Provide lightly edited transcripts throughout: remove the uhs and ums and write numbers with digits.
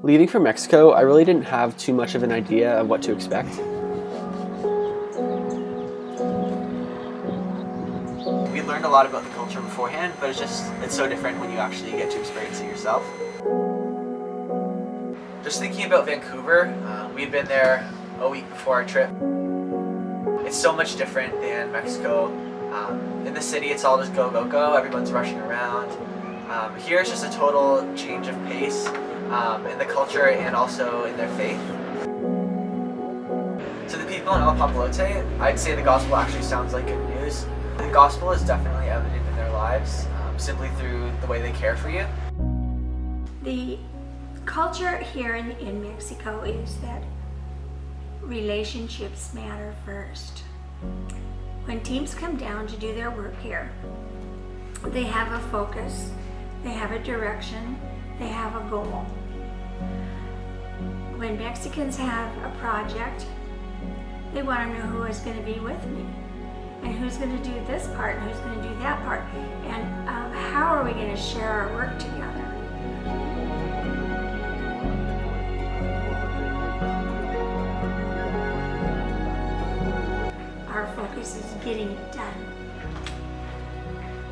Leaving for Mexico, I really didn't have too much of an idea of what to expect. We learned a lot about the culture beforehand, but it's so different when you actually get to experience it yourself. Just thinking about Vancouver, we'd been there a week before our trip. It's so much different than Mexico. In the city, it's all just go, go, go. Everyone's rushing around. Here, it's just a total change of pace in the culture and also in their faith. To the people in El Papalote, I'd say the gospel actually sounds like good news. The gospel is definitely evident in their lives, simply through the way they care for you. The culture here in Mexico is that relationships matter first. When teams come down to do their work here, they have a focus, they have a direction, they have a goal. When Mexicans have a project, they want to know who is going to be with me and who's going to do this part and who's going to do that part, and how are we going to share our work together. Our focus is getting it done.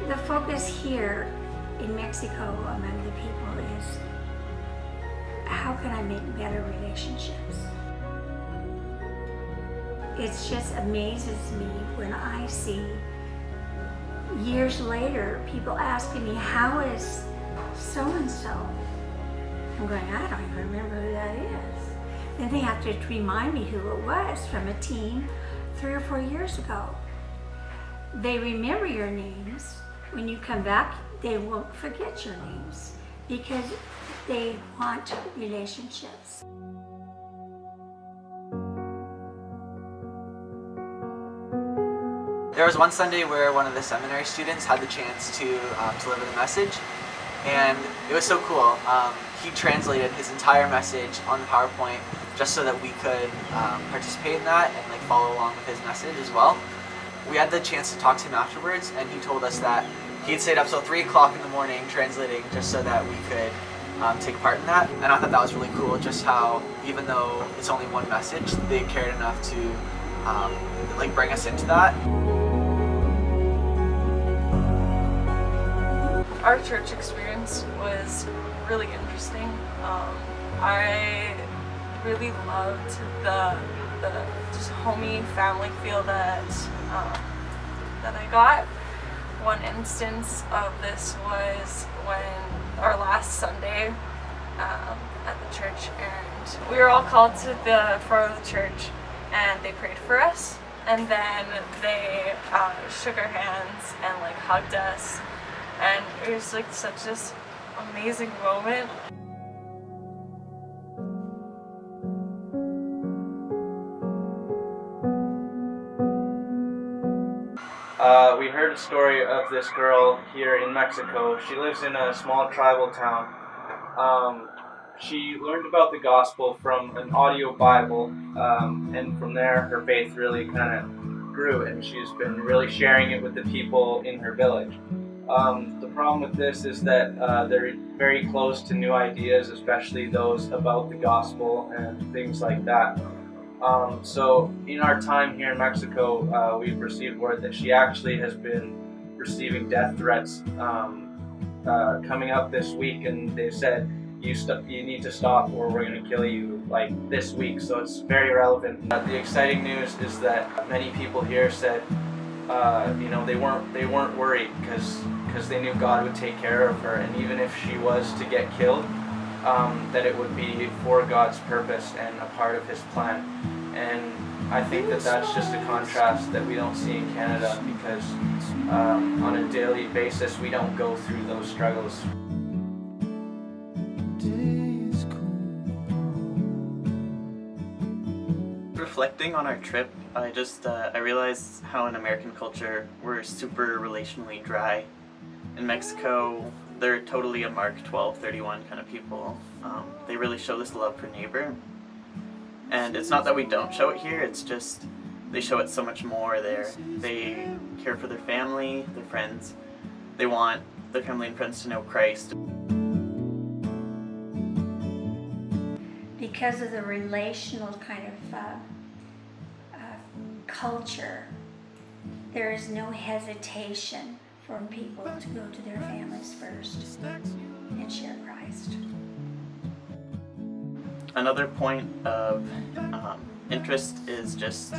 The focus here in Mexico among the people is, how can I make better relationships? It just amazes me when I see years later people asking me, how is so-and-so? I'm going, I don't even remember who that is. Then they have to remind me who it was from a team 3 or 4 years ago. They remember your names. When you come back, they won't forget your names because they want relationships. There was one Sunday where one of the seminary students had the chance to deliver the message, and it was so cool. He translated his entire message on the PowerPoint just so that we could participate in that and like follow along with his message as well. We had the chance to talk to him afterwards, and he told us that he had stayed up till 3 o'clock in the morning translating just so that we could take part in that. And I thought that was really cool, just how even though it's only one message, they cared enough to like bring us into that. Our church experience was really interesting. I really loved the just homey family feel that I got. One instance of this was when our last Sunday at the church, and we were all called to the front of the church, and they prayed for us, and then they shook our hands and like hugged us. And it was like such this amazing moment. We heard a story of this girl here in Mexico. She lives in a small tribal town. She learned about the gospel from an audio Bible, and from there her faith really kind of grew, and she's been really sharing it with the people in her village. The problem with this is that they're very close to new ideas, especially those about the gospel and things like that. So in our time here in Mexico, we've received word that she actually has been receiving death threats coming up this week, and they've said, you need to stop or we're going to kill you like this week. So it's very relevant. The exciting news is that many people here said they weren't worried because they knew God would take care of her, and even if she was to get killed, that it would be for God's purpose and a part of His plan. And I think that that's just a contrast that we don't see in Canada, because on a daily basis we don't go through those struggles. Reflecting on our trip, I realized how in American culture we're super relationally dry. In Mexico, they're totally a Mark 12:31 kind of people. They really show this love for neighbor. And it's not that we don't show it here, it's just they show it so much more there. They care for their family, their friends. They want their family and friends to know Christ. because of the relational kind of culture, there is no hesitation for people to go to their families first and share Christ. Another point of interest is just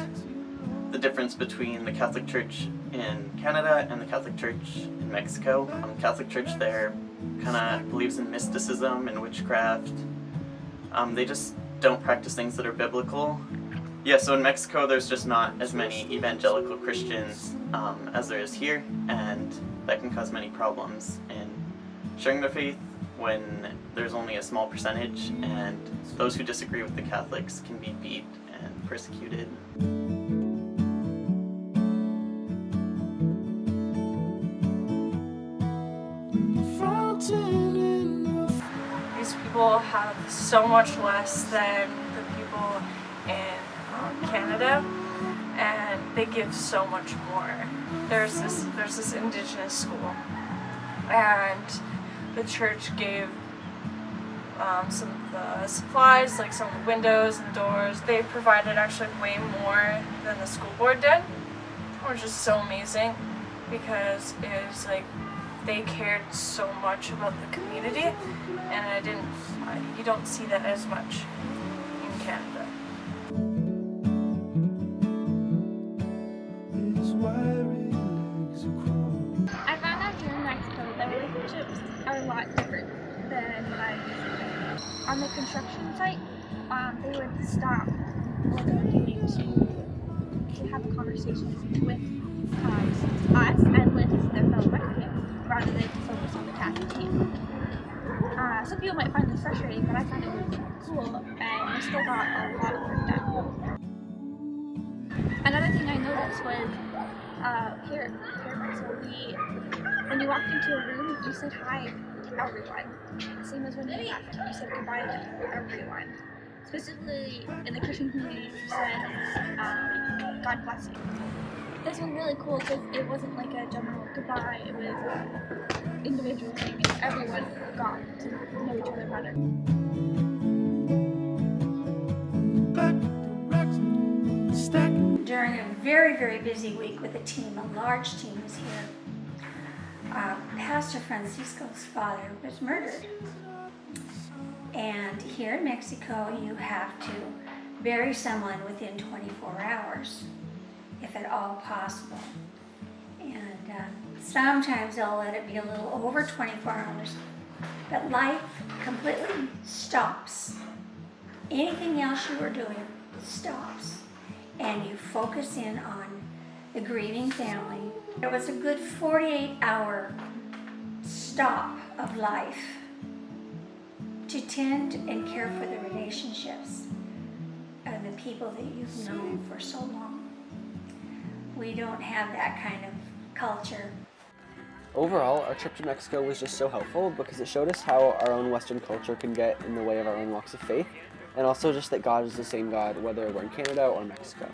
the difference between the Catholic Church in Canada and the Catholic Church in Mexico. Catholic Church there kind of believes in mysticism and witchcraft. They just don't practice things that are biblical. Yeah, so in Mexico there's just not as many evangelical Christians as there is here, and that can cause many problems in sharing their faith when there's only a small percentage, and those who disagree with the Catholics can be beat and persecuted. These people have so much less than the people in Canada, and they give so much more. There's this indigenous school, and the church gave some of the supplies, like some of the windows and doors. They provided actually way more than the school board did, which is so amazing, because it was like they cared so much about the community, and you don't see that as much in Canada. I found out here in Mexico that relationships are a lot different than on the construction site. They would stop what they were doing to have a conversation with us and with their fellow Mexicans rather than to focus on the task at hand. Some people might find this frustrating, but I found it really cool, and we still got a lot of work done. Another thing I noticed was here in Mexico, when you walked into a room, you said hi to everyone. Same as when you left, you said goodbye to everyone. Specifically in the Christian community, you said God bless you. This was really cool because it wasn't like a general goodbye, it was individual thing, and everyone got to know each other better. During a very, very busy week with a team, a large team was here. Pastor Francisco's father was murdered. And here in Mexico, you have to bury someone within 24 hours, if at all possible. And sometimes they'll let it be a little over 24 hours. But life completely stops. Anything else you were doing stops. And you focus in on the grieving family. It was a good 48-hour stop of life to tend and care for the relationships and the people that you've known for so long. We don't have that kind of culture. Overall, our trip to Mexico was just so helpful because it showed us how our own Western culture can get in the way of our own walks of faith, and also just that God is the same God whether we're in Canada or Mexico.